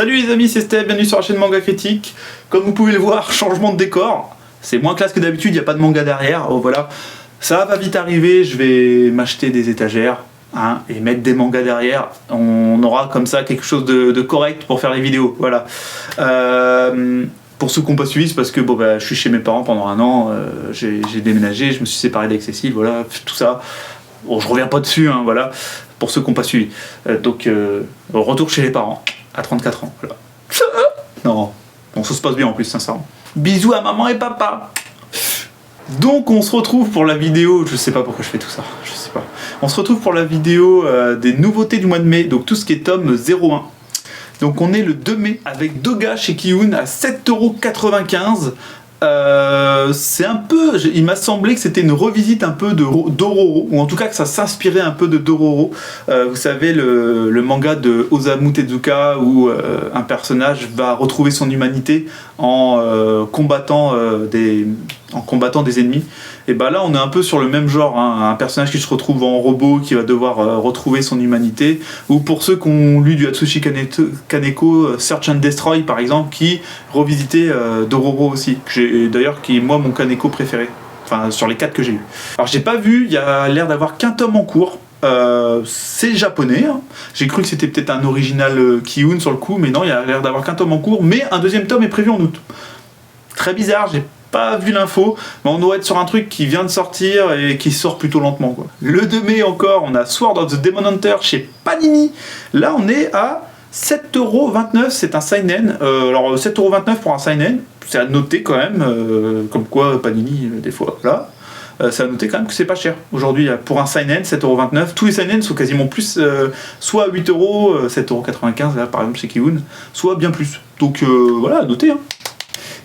Salut les amis, c'est Steph, bienvenue sur la chaîne Manga Critique. Comme vous pouvez le voir, changement de décor. C'est moins classe que d'habitude, il n'y a pas de manga derrière. Oh, voilà. Ça va vite arriver, je vais m'acheter des étagères et mettre des mangas derrière. On aura comme ça quelque chose de correct pour faire les vidéos. Voilà. Pour ceux qui n'ont pas suivi, c'est parce que je suis chez mes parents pendant un an, j'ai déménagé, je me suis séparé d'avec Cécile, voilà, tout ça. Bon, je reviens pas dessus, hein, voilà, pour ceux qui n'ont pas suivi. Retour chez les parents, à 34 ans, voilà. Non, bon, ça se passe bien en plus, sincèrement. Bisous à maman et papa. Donc on se retrouve pour la vidéo, je sais pas pourquoi je fais tout ça, je sais pas. On se retrouve pour la vidéo des nouveautés du mois de mai, donc tout ce qui est tome 01. Donc on est le 2 mai avec Doga chez Kiun à 7,95 €. C'est un peu, il m'a semblé que c'était une revisite un peu de Dororo, ou en tout cas que ça s'inspirait un peu de Dororo. Vous savez, le manga de Osamu Tezuka où un personnage va retrouver son humanité en combattant des ennemis. Et bah là on est un peu sur le même genre, hein, un personnage qui se retrouve en robot, qui va devoir retrouver son humanité, ou pour ceux qui ont lu du Atsushi Kaneko, Search and Destroy par exemple, qui revisitait Dororo aussi, d'ailleurs qui est moi mon Kaneko préféré, enfin sur les 4 que j'ai eu. Alors j'ai pas vu, il y a l'air d'avoir qu'un tome en cours. C'est japonais, hein. J'ai cru que c'était peut-être un original Kiun sur le coup, mais non, il y a l'air d'avoir qu'un tome en cours, mais un deuxième tome est prévu en août. Très bizarre, j'ai pas vu l'info, mais on doit être sur un truc qui vient de sortir et qui sort plutôt lentement, quoi. Le 2 mai encore, on a Sword of the Demon Hunter chez Panini. Là on est à 7,29 €, c'est un seinen. Alors 7,29 € pour un seinen, c'est à noter quand même, comme quoi Panini des fois, là. C'est à noter quand même que c'est pas cher. Aujourd'hui, pour un seinen, 7,29 €. Tous les seinen sont quasiment plus, soit 8 €, 7,95 € là par exemple chez Kiun, soit bien plus. Donc voilà, à noter, hein.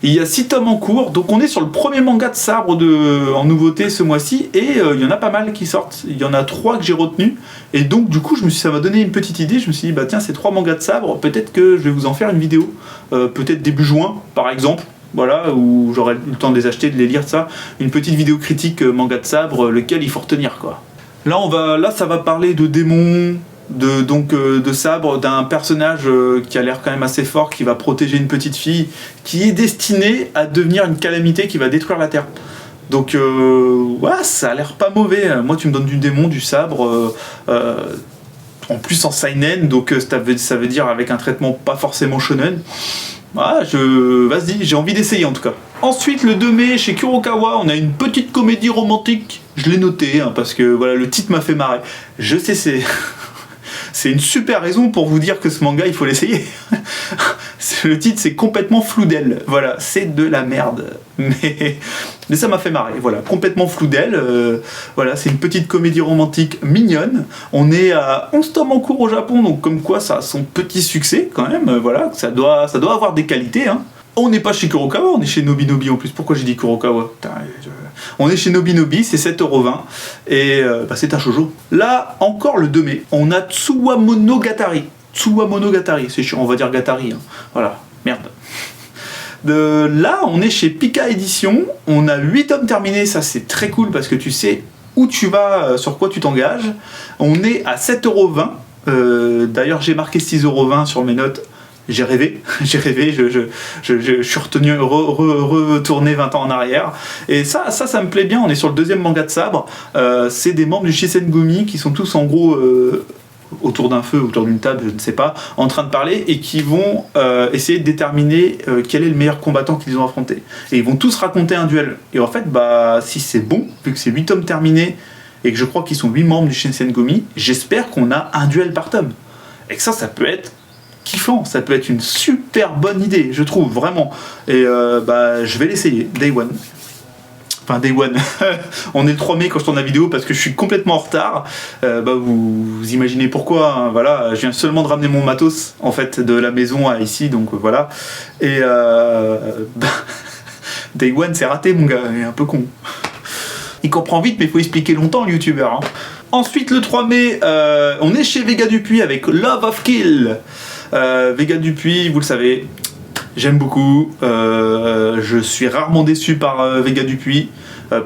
Il y a 6 tomes en cours, donc on est sur le premier manga de sabre en nouveauté ce mois-ci, et il y en a pas mal qui sortent. Il y en a 3 que j'ai retenus, et donc du coup ça m'a donné une petite idée. Je me suis dit, bah tiens, ces 3 mangas de sabre, peut-être que je vais vous en faire une vidéo, peut-être début juin par exemple, voilà, où j'aurai le temps de les acheter, de les lire, ça. Une petite vidéo critique manga de sabre, lequel il faut retenir, quoi. Là ça va parler de démons, de sabre, d'un personnage qui a l'air quand même assez fort, qui va protéger une petite fille, qui est destinée à devenir une calamité qui va détruire la Terre. Donc ouais, ça a l'air pas mauvais. Moi tu me donnes du démon, du sabre, en plus en seinen, donc ça veut dire avec un traitement pas forcément shonen. Ah, vas-y, j'ai envie d'essayer en tout cas. Ensuite, le 2 mai, chez Kurokawa, on a une petite comédie romantique. Je l'ai noté, hein, parce que voilà, le titre m'a fait marrer. Je sais, c'est une super raison pour vous dire que ce manga, il faut l'essayer. Le titre, c'est complètement flou d'elle. Voilà, c'est de la merde. Mais ça m'a fait marrer. Voilà, complètement flou d'elle. Voilà, c'est une petite comédie romantique mignonne. On est à 11 tomes en cours au Japon, donc comme quoi ça a son petit succès quand même. Voilà, ça doit avoir des qualités, hein. On n'est pas chez Kurokawa, on est chez Nobinobi en plus. Pourquoi j'ai dit Kurokawa? On est chez Nobinobi, c'est 7,20 €, et c'est un shoujo. Là, encore le 2 mai, on a Tsuwamonogatari. Tsuwamonogatari, c'est chiant, on va dire Gatari, hein. Voilà, merde. Là, on est chez Pika Édition, on a 8 tomes terminés, ça c'est très cool parce que tu sais où tu vas, sur quoi tu t'engages. On est à 7,20 €. D'ailleurs, j'ai marqué 6,20 € sur mes notes. J'ai rêvé, je suis retourné 20 ans en arrière. Et ça me plaît bien, on est sur le deuxième manga de sabre. C'est des membres du Shisengumi qui sont tous en gros autour d'un feu, autour d'une table, je ne sais pas, en train de parler, et qui vont essayer de déterminer quel est le meilleur combattant qu'ils ont affronté. Et ils vont tous raconter un duel. Et en fait, si c'est bon, vu que c'est 8 tomes terminés, et que je crois qu'ils sont 8 membres du Shisengumi, j'espère qu'on a un duel par tome. Et que ça peut être kiffant, ça peut être une super bonne idée, je trouve, vraiment. Et je vais l'essayer, Day One. Enfin, Day One. On est le 3 mai quand je tourne la vidéo parce que je suis complètement en retard. Vous imaginez pourquoi, hein, voilà. Je viens seulement de ramener mon matos, en fait, de la maison à ici, donc voilà. Et Day One, c'est raté, mon gars, il est un peu con. Il comprend vite, mais il faut expliquer longtemps, le youtubeur, hein. Ensuite, le 3 mai, on est chez Vega Dupuis avec Love of Kill. Vega Dupuis, vous le savez, j'aime beaucoup. Je suis rarement déçu par Vega Dupuis.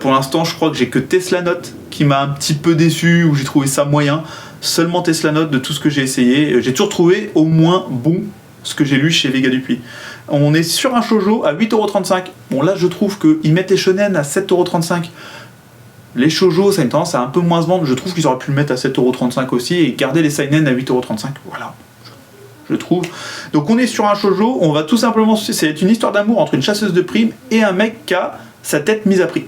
Pour l'instant, je crois que j'ai que Tesla Note qui m'a un petit peu déçu, où j'ai trouvé ça moyen. Seulement Tesla Note de tout ce que j'ai essayé. J'ai toujours trouvé au moins bon ce que j'ai lu chez Vega Dupuis. On est sur un shoujo à 8,35€. Bon là je trouve qu'ils mettent les shonen à 7,35€. Les shoujo, ça a une tendance à un peu moins se vendre. Je trouve qu'ils auraient pu le mettre à 7,35€ aussi et garder les seinen à 8,35€. Voilà, je trouve. Donc on est sur un shoujo, on va tout simplement... C'est une histoire d'amour entre une chasseuse de primes et un mec qui a sa tête mise à prix.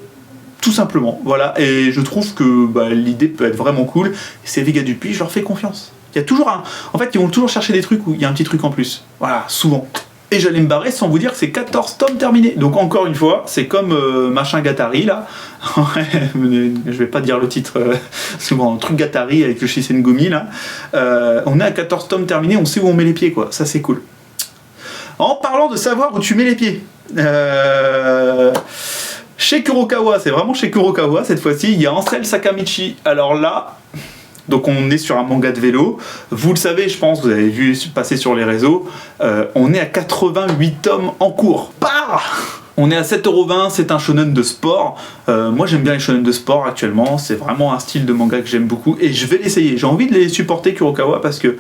Tout simplement, voilà. Et je trouve que l'idée peut être vraiment cool. Et c'est Vega Dupuis, je leur fais confiance. Il y a toujours un... En fait, ils vont toujours chercher des trucs où il y a un petit truc en plus. Voilà, souvent. Et j'allais me barrer sans vous dire que c'est 14 tomes terminés. Donc encore une fois, c'est comme machin Gatari là. Je vais pas dire le titre, souvent truc Gatari avec le Shisengumi là. On est à 14 tomes terminés, on sait où on met les pieds quoi. Ça c'est cool. En parlant de savoir où tu mets les pieds. Chez Kurokawa, c'est vraiment chez Kurokawa cette fois-ci, il y a Ansel Sakamichi. Alors là... Donc on est sur un manga de vélo, vous le savez je pense, vous avez vu passer sur les réseaux, on est à 88 tomes en cours. On est à 7,20€, c'est un shonen de sport, moi j'aime bien les shonen de sport actuellement, c'est vraiment un style de manga que j'aime beaucoup et je vais l'essayer, j'ai envie de les supporter Kurokawa parce que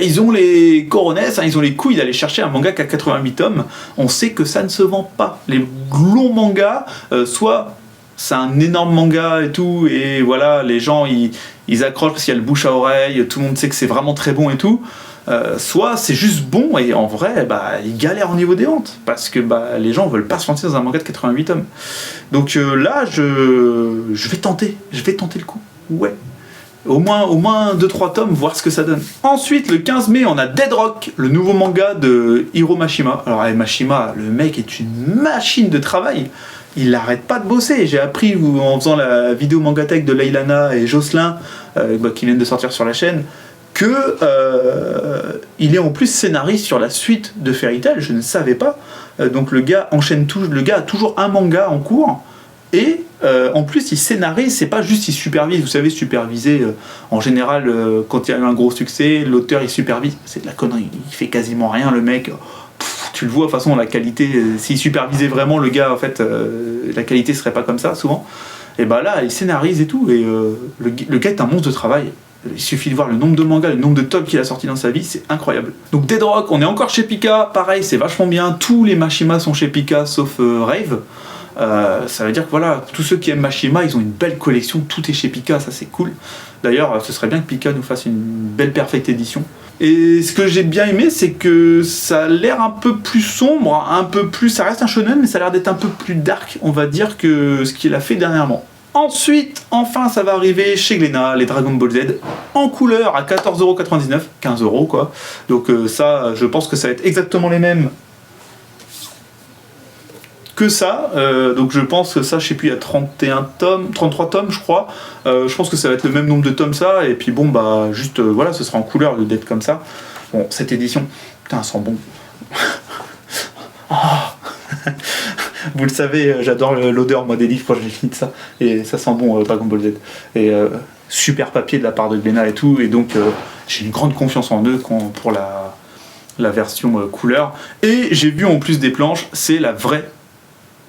ils ont les coronets, ils ont les couilles d'aller chercher un manga qui a 88 tomes, on sait que ça ne se vend pas, les longs mangas, soit... C'est un énorme manga et tout, et voilà, les gens ils accrochent parce qu'il y a le bouche à oreille, tout le monde sait que c'est vraiment très bon et tout. Soit c'est juste bon et en vrai, ils galèrent au niveau des ventes parce que les gens veulent pas se lancer dans un manga de 88 tomes. Donc là, je vais tenter le coup. Ouais. Au moins 2-3 tomes, voir ce que ça donne. Ensuite, le 15 mai, on a Dead Rock, le nouveau manga de Hiro Mashima. Alors, Mashima, le mec est une machine de travail. Il n'arrête pas de bosser. J'ai appris en faisant la vidéo Mangatech de Leilana et Jocelyn, qui viennent de sortir sur la chaîne, que il est en plus scénariste sur la suite de Fairy Tail. Je ne savais pas. Donc le gars enchaîne tout. Le gars a toujours un manga en cours et en plus il scénarise. C'est pas juste il supervise. Vous savez, superviser en général quand il y a eu un gros succès, l'auteur il supervise. C'est de la connerie. Il fait quasiment rien le mec. Tu le vois, de toute façon, la qualité, s'il supervisait vraiment le gars, en fait, la qualité serait pas comme ça, souvent. Et là, il scénarise et tout, et le gars est un monstre de travail. Il suffit de voir le nombre de mangas, le nombre de tomes qu'il a sorti dans sa vie, c'est incroyable. Donc Dead Rock, on est encore chez Pika, pareil, c'est vachement bien, tous les Mashima sont chez Pika, sauf Rave. Ça veut dire que voilà, tous ceux qui aiment Mashima, ils ont une belle collection, tout est chez Pika, ça c'est cool. D'ailleurs, ce serait bien que Pika nous fasse une belle perfecte édition. Et ce que j'ai bien aimé, c'est que ça a l'air un peu plus sombre, un peu plus... Ça reste un shonen, mais ça a l'air d'être un peu plus dark, on va dire, que ce qu'il a fait dernièrement. Ensuite, enfin, ça va arriver chez Glénat, les Dragon Ball Z, en couleur à 14,99€, 15€ quoi. Donc ça, je pense que ça va être exactement les mêmes que ça, donc je pense que ça, je sais plus, il y a 31 tomes, 33 tomes je crois, je pense que ça va être le même nombre de tomes ça, et puis bon juste voilà, ce sera en couleur de d'être comme ça. Bon, cette édition, putain, elle sent bon. Vous le savez, j'adore l'odeur moi des livres quand j'ai fini de ça, et ça sent bon Dragon Ball Z, et super papier de la part de Glénat et tout, et donc j'ai une grande confiance en eux pour la version couleur, et j'ai vu en plus des planches, c'est la vraie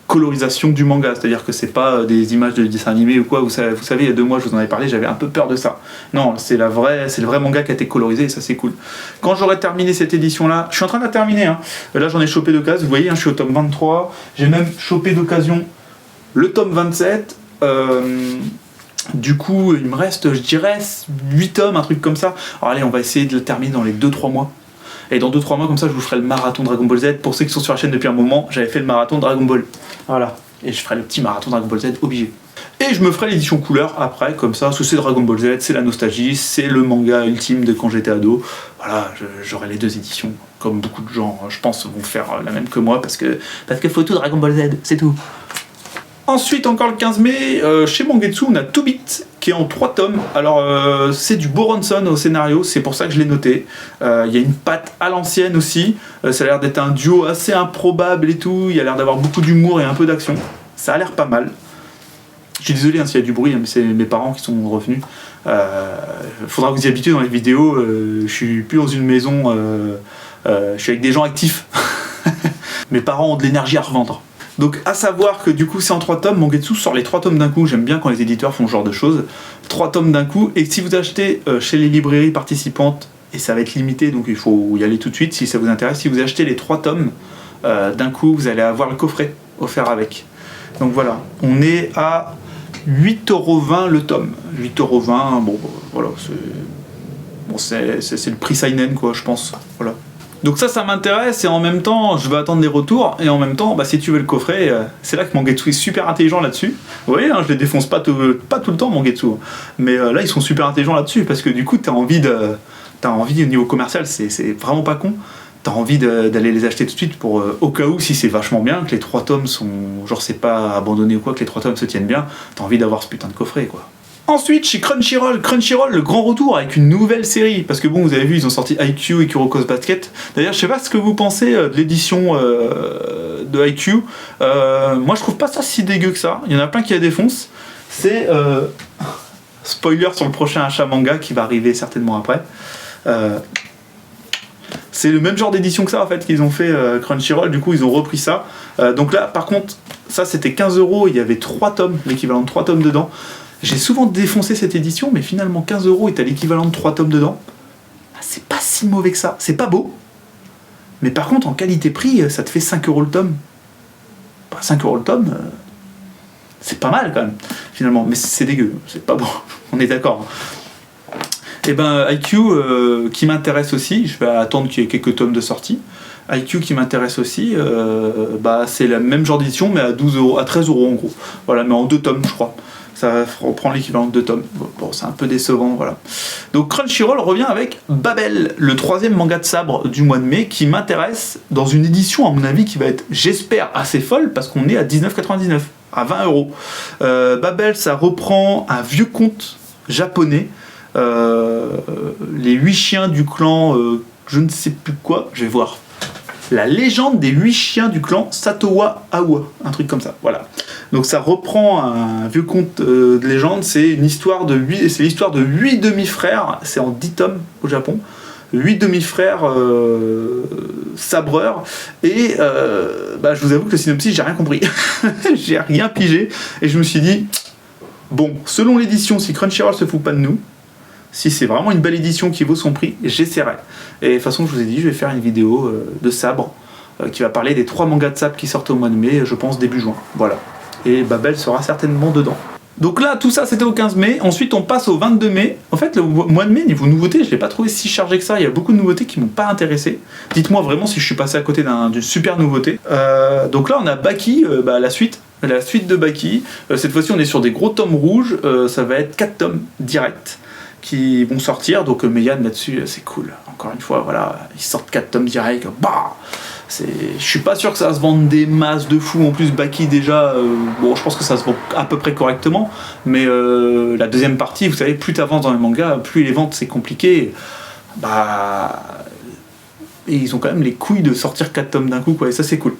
colorisation du manga, c'est-à-dire que c'est pas des images de dessin animé ou quoi, vous savez, il y a 2 mois je vous en avais parlé, j'avais un peu peur de ça. Non, c'est le vrai manga qui a été colorisé et ça c'est cool. Quand j'aurai terminé cette édition là, je suis en train de la terminer, hein. Là j'en ai chopé d'occasion, vous voyez, hein, je suis au tome 23, j'ai même chopé d'occasion le tome 27, du coup il me reste, je dirais, 8 tomes, un truc comme ça. Alors allez, on va essayer de le terminer dans les 2-3 mois. Et dans 2-3 mois, comme ça, je vous ferai le marathon Dragon Ball Z. Pour ceux qui sont sur la chaîne depuis un moment, j'avais fait le marathon Dragon Ball. Voilà. Et je ferai le petit marathon Dragon Ball Z obligé. Et je me ferai l'édition couleur après, comme ça, parce que c'est Dragon Ball Z, c'est la nostalgie, c'est le manga ultime de quand j'étais ado. Voilà, j'aurai les 2 éditions. Comme beaucoup de gens, je pense, vont faire la même que moi, parce que faut tout Dragon Ball Z, c'est tout. Ensuite, encore le 15 mai, chez Mangetsu, on a To Beat, qui est en 3 tomes. Alors, c'est du Boronson au scénario, c'est pour ça que je l'ai noté. Il y a une patte à l'ancienne aussi. Ça a l'air d'être un duo assez improbable et tout. Il y a l'air d'avoir beaucoup d'humour et un peu d'action. Ça a l'air pas mal. Je suis désolé s'il y a du bruit, mais c'est mes parents qui sont revenus. Faudra vous y habituer dans les vidéos. Je suis plus dans une maison, je suis avec des gens actifs. Mes parents ont de l'énergie à revendre. Donc à savoir que du coup c'est en 3 tomes, Mangetsu sort les 3 tomes d'un coup, j'aime bien quand les éditeurs font ce genre de choses, 3 tomes d'un coup, et si vous achetez chez les librairies participantes et ça va être limité, donc il faut y aller tout de suite si ça vous intéresse. Si vous achetez les 3 tomes, d'un coup vous allez avoir le coffret offert avec. Donc voilà, on est à 8,20 € le tome. 8,20 €, bon voilà, c'est le prix seinen quoi, je pense. Voilà. Donc ça m'intéresse, et en même temps je vais attendre les retours, et en même temps si tu veux le coffret, c'est là que Mangetsu est super intelligent là-dessus. Vous voyez, je les défonce pas tout le temps Mangetsu, mais là ils sont super intelligents là-dessus, parce que du coup t'as envie au niveau commercial, c'est vraiment pas con, t'as envie d'aller les acheter tout de suite pour au cas où, si c'est vachement bien, que les 3 tomes sont, genre c'est pas abandonné ou quoi, que les 3 tomes se tiennent bien, t'as envie d'avoir ce putain de coffret quoi. Ensuite, chez Crunchyroll, le grand retour avec une nouvelle série, parce que bon, vous avez vu, ils ont sorti Haikyuu et Kuroko's Basket. D'ailleurs, je sais pas ce que vous pensez de l'édition de Haikyuu. Moi, je trouve pas ça si dégueu que ça. Il y en a plein qui la défoncent. C'est spoiler sur le prochain achat manga qui va arriver certainement après. C'est le même genre d'édition que ça en fait qu'ils ont fait Crunchyroll. Du coup, ils ont repris ça. Donc là, par contre, ça c'était 15 €. Il y avait 3 tomes, l'équivalent de 3 tomes dedans. J'ai souvent défoncé cette édition, mais finalement 15 € et t'as l'équivalent de 3 tomes dedans. C'est pas si mauvais que ça. C'est pas beau, mais par contre en qualité-prix, ça te fait 5 € le tome. 5 € le tome, c'est pas mal quand même, finalement. Mais c'est dégueu, c'est pas bon, on est d'accord. Et Haikyuu qui m'intéresse aussi, je vais attendre qu'il y ait quelques tomes de sortie. Haikyuu qui m'intéresse aussi, c'est le même genre d'édition, mais à 12 €, à 13 € en gros. Voilà, mais en 2 tomes, je crois. Ça reprend l'équivalent de 2 tomes. Bon, c'est un peu décevant, voilà. Donc Crunchyroll revient avec Babel, le 3e manga de sabre du mois de mai, qui m'intéresse dans une édition, à mon avis, qui va être, j'espère, assez folle, parce qu'on est à 19,99 €, à 20 €. Babel, ça reprend un vieux conte japonais, les 8 chiens du clan, je ne sais plus quoi, je vais voir. La légende des 8 chiens du clan Satowa Awa, un truc comme ça, voilà. Donc ça reprend un vieux conte de légende, c'est l'histoire de 8 demi-frères, c'est en 10 tomes au Japon, 8 demi-frères sabreurs, et je vous avoue que le synopsis, j'ai rien compris, j'ai rien pigé, et je me suis dit, bon, selon l'édition, si Crunchyroll se fout pas de nous, si c'est vraiment une belle édition qui vaut son prix, j'essaierai. Et de toute façon, je vous ai dit, je vais faire une vidéo de sabre qui va parler des 3 mangas de sabre qui sortent au mois de mai, je pense début juin. Voilà. Et Babel sera certainement dedans. Donc là, tout ça, c'était au 15 mai. Ensuite, on passe au 22 mai. En fait, le mois de mai, niveau nouveautés, je ne l'ai pas trouvé si chargé que ça. Il y a beaucoup de nouveautés qui ne m'ont pas intéressé. Dites-moi vraiment si je suis passé à côté d'une super nouveauté. Donc là, on a Baki, la suite de Baki. Cette fois-ci, on est sur des gros tomes rouges. Ça va être 4 tomes directs qui vont sortir, donc Meian là-dessus, c'est cool. Encore une fois, voilà, ils sortent 4 tomes directs, je suis pas sûr que ça va se vende des masses de fous. En plus, Baki déjà, je pense que ça se vend à peu près correctement, mais la deuxième partie, vous savez, plus t'avances dans les mangas, plus les ventes c'est compliqué. Et ils ont quand même les couilles de sortir 4 tomes d'un coup, quoi, et ça c'est cool.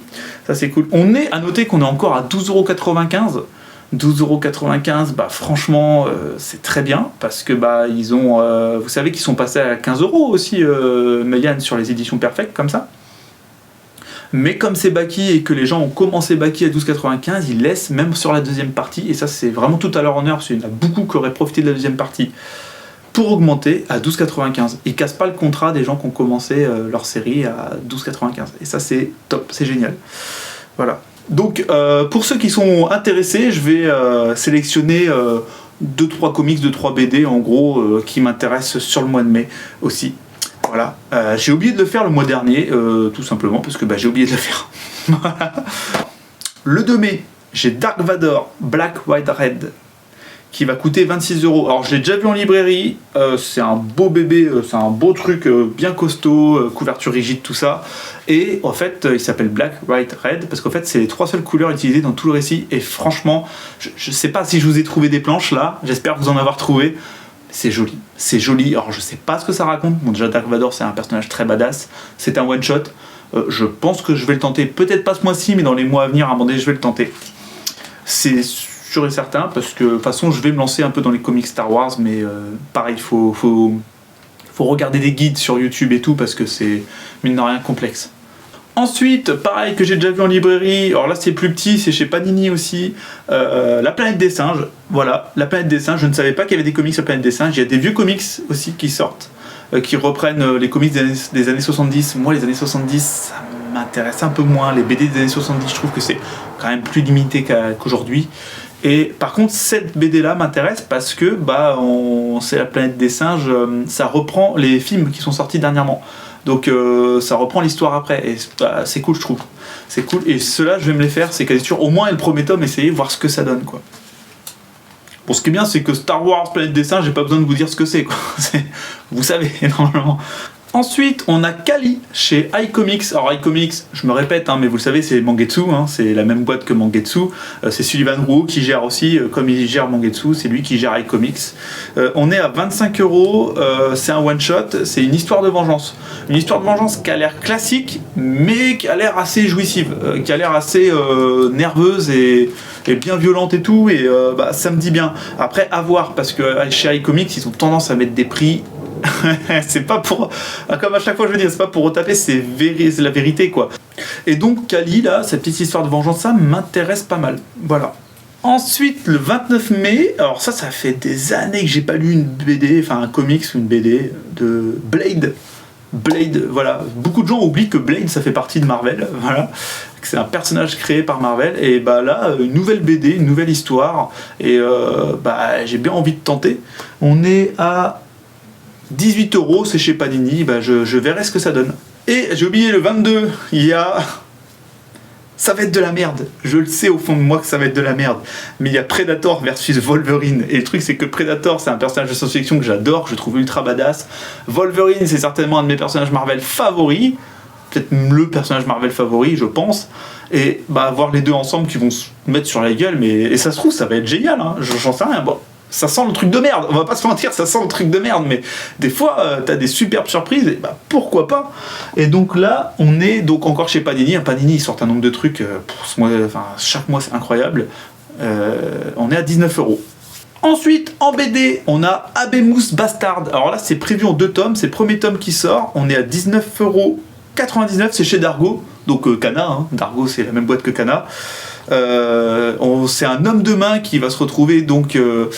On est à noter qu'on est encore à 12,95 €. 12,95 €, franchement, c'est très bien, parce que ils ont, vous savez qu'ils sont passés à 15 € aussi, Meian, sur les éditions Perfect, comme ça. Mais comme c'est Baki et que les gens ont commencé Baki à 12,95 €, ils laissent même sur la deuxième partie, et ça c'est vraiment tout à leur honneur, parce qu'il y en a beaucoup qui auraient profité de la deuxième partie pour augmenter à 12,95 €. Ils cassent pas le contrat des gens qui ont commencé leur série à 12,95 €, et ça c'est top, c'est génial. Voilà. Donc, pour ceux qui sont intéressés, je vais sélectionner 2-3 comics, 2-3 BD en gros qui m'intéressent sur le mois de mai aussi. Voilà. J'ai oublié de le faire le mois dernier, tout simplement parce que j'ai oublié de le faire. Le 2 mai, j'ai Dark Vador, Black, White, Red, qui va coûter 26 €. Alors je l'ai déjà vu en librairie, c'est un beau bébé, c'est un beau truc bien costaud, couverture rigide, tout ça. Et en fait, il s'appelle Black, White, Red, parce qu'en fait, c'est les 3 seules couleurs utilisées dans tout le récit. Et franchement, je sais pas si je vous ai trouvé des planches là, j'espère vous en avoir trouvé. C'est joli, c'est joli. Alors je sais pas ce que ça raconte. Bon, déjà Dark Vador, c'est un personnage très badass, c'est un one shot. Je pense que je vais le tenter, peut-être pas ce mois-ci, mais dans les mois à venir, à un moment donné, je vais le tenter. C'est sûr et certain, parce que de toute façon je vais me lancer un peu dans les comics Star Wars, mais pareil, il faut regarder des guides sur YouTube et tout, parce que c'est mine de rien complexe. Ensuite, pareil, que j'ai déjà vu en librairie, alors là c'est plus petit, c'est chez Panini aussi, La Planète des Singes. Voilà, La Planète des Singes, je ne savais pas qu'il y avait des comics sur La Planète des Singes, il y a des vieux comics aussi qui sortent. qui reprennent les comics des années 70. Moi, les années 70, ça m'intéresse un peu moins. Les BD des années 70, je trouve que c'est quand même plus limité qu'aujourd'hui. Et par contre, cette BD là m'intéresse parce que c'est la planète des singes, ça reprend les films qui sont sortis dernièrement. Donc ça reprend l'histoire après et c'est cool, je trouve. C'est cool, et ceux-là je vais me les faire, c'est quasi sûr. Au moins le premier tome, essayer voir ce que ça donne, quoi. Bon, ce qui est bien, c'est que Star Wars Planète des Singes, j'ai pas besoin de vous dire ce que c'est, quoi. Vous savez, normalement. Ensuite, on a Kali chez iComics. Alors iComics, je me répète, mais vous le savez, c'est Mangetsu, c'est la même boîte que Mangetsu. C'est Sullivan Rouault qui gère aussi, comme il gère Mangetsu, c'est lui qui gère iComics. On est à 25€, c'est un one-shot, c'est une histoire de vengeance. Une histoire de vengeance qui a l'air classique, mais qui a l'air assez jouissive, qui a l'air assez nerveuse et bien violente et tout, et ça me dit bien. Après, à voir, parce que chez iComics, ils ont tendance à mettre des prix... c'est pas pour, comme à chaque fois je veux dire, c'est pas pour retaper, c'est la vérité, quoi. Et donc Kali, là, cette petite histoire de vengeance, ça m'intéresse pas mal, voilà. Ensuite, le 29 mai, alors ça fait des années que j'ai pas lu une BD, enfin un comics ou une BD de Blade, voilà. Beaucoup de gens oublient que Blade, ça fait partie de Marvel, voilà. C'est un personnage créé par Marvel, et là, une nouvelle BD, une nouvelle histoire, et j'ai bien envie de tenter. On est à 18€, c'est chez Panini, je verrai ce que ça donne. Et j'ai oublié le 22, ça va être de la merde. Je le sais au fond de moi que ça va être de la merde. Mais il y a Predator versus Wolverine. Et le truc, c'est que Predator, c'est un personnage de science-fiction que j'adore, que je trouve ultra badass. Wolverine, c'est certainement un de mes personnages Marvel favoris. Peut-être le personnage Marvel favori, je pense. Et voir les deux ensemble qui vont se mettre sur la gueule, et ça se trouve, ça va être génial, j'en sais rien. Bon. Ça sent le truc de merde, on va pas se mentir, ça sent le truc de merde, mais des fois t'as des superbes surprises, et pourquoi pas. Et donc là, on est donc encore chez Panini. Panini, ils sortent un nombre de trucs, chaque mois c'est incroyable. On est à 19€. Ensuite, en BD, on a Abemus Bastard. Alors là, c'est prévu en 2 tomes, c'est le premier tome qui sort, on est à 19,99€, c'est chez Dargo, donc Kana, Dargo c'est la même boîte que Kana. C'est un homme de main qui va se retrouver donc de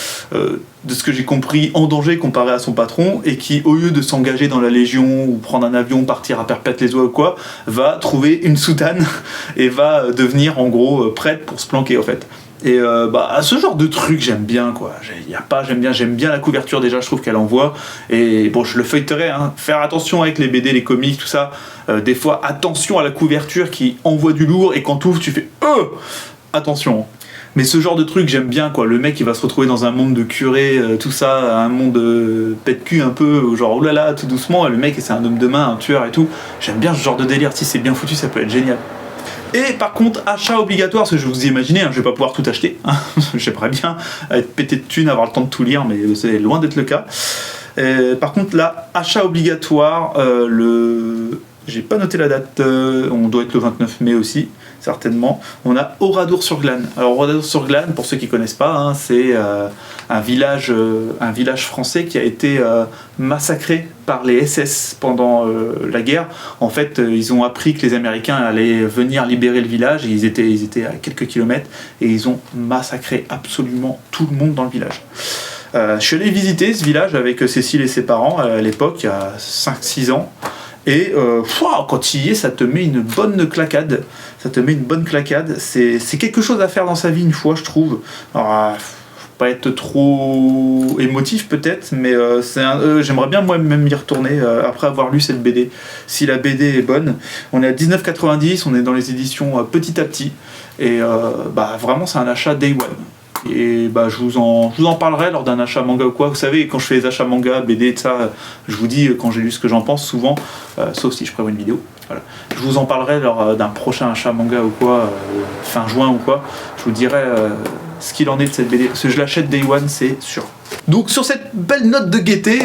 ce que j'ai compris en danger comparé à son patron, et qui, au lieu de s'engager dans la Légion ou prendre un avion, partir à Perpète-les-Oies ou quoi, va trouver une soutane et va devenir en gros prête pour se planquer, en fait. Et ce genre de truc, j'aime bien, quoi. J'aime bien la couverture, déjà, je trouve qu'elle envoie. Et bon, je le feuilleterai, faire attention avec les BD, les comics, tout ça. Des fois, attention à la couverture qui envoie du lourd, et quand tu ouvres, tu fais attention. Mais ce genre de truc, j'aime bien, quoi. Le mec, il va se retrouver dans un monde de curés, tout ça, un monde pète-cul un peu, genre oulala, tout doucement. Et le mec, c'est un homme de main, un tueur et tout. J'aime bien ce genre de délire. Si c'est bien foutu, ça peut être génial. Et par contre, achat obligatoire, parce que je vous imaginez, je vais pas pouvoir tout acheter. J'aimerais bien être pété de thunes, avoir le temps de tout lire, mais c'est loin d'être le cas. Par contre, là, achat obligatoire, j'ai pas noté la date, on doit être le 29 mai aussi, certainement. On a Oradour-sur-Glane. Alors Oradour-sur-Glane, pour ceux qui connaissent pas, c'est un village français qui a été massacré par les SS pendant la guerre. En fait, ils ont appris que les Américains allaient venir libérer le village, et ils étaient à quelques kilomètres, et ils ont massacré absolument tout le monde dans le village. Je suis allé visiter ce village avec Cécile et ses parents à l'époque, il y a 5-6 ans. Et quand tu y es, ça te met une bonne claquade. C'est quelque chose à faire dans sa vie une fois, je trouve. Alors, faut pas être trop émotif peut-être, mais j'aimerais bien moi-même y retourner après avoir lu cette BD. Si la BD est bonne, on est à 19,90, on est dans les éditions petit à petit. Et vraiment, c'est un achat day one. Et je vous en parlerai lors d'un achat manga ou quoi. Vous savez, quand je fais les achats manga, BD et ça, je vous dis quand j'ai lu ce que j'en pense souvent, sauf si je prévois une vidéo. Voilà. Je vous en parlerai lors d'un prochain achat manga ou quoi, fin juin ou quoi. Je vous dirai ce qu'il en est de cette BD, parce que je l'achète day one, c'est sûr. Donc sur cette belle note de gaieté,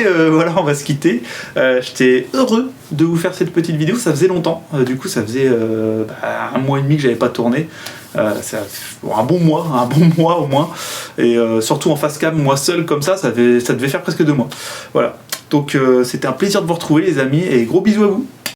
on va se quitter. J'étais heureux de vous faire cette petite vidéo, ça faisait longtemps. Du coup, ça faisait 1 mois et demi que j'avais pas tourné. Un bon mois au moins, et surtout en face cam, moi seul comme ça devait faire presque 2 mois. Voilà, donc c'était un plaisir de vous retrouver les amis, et gros bisous à vous.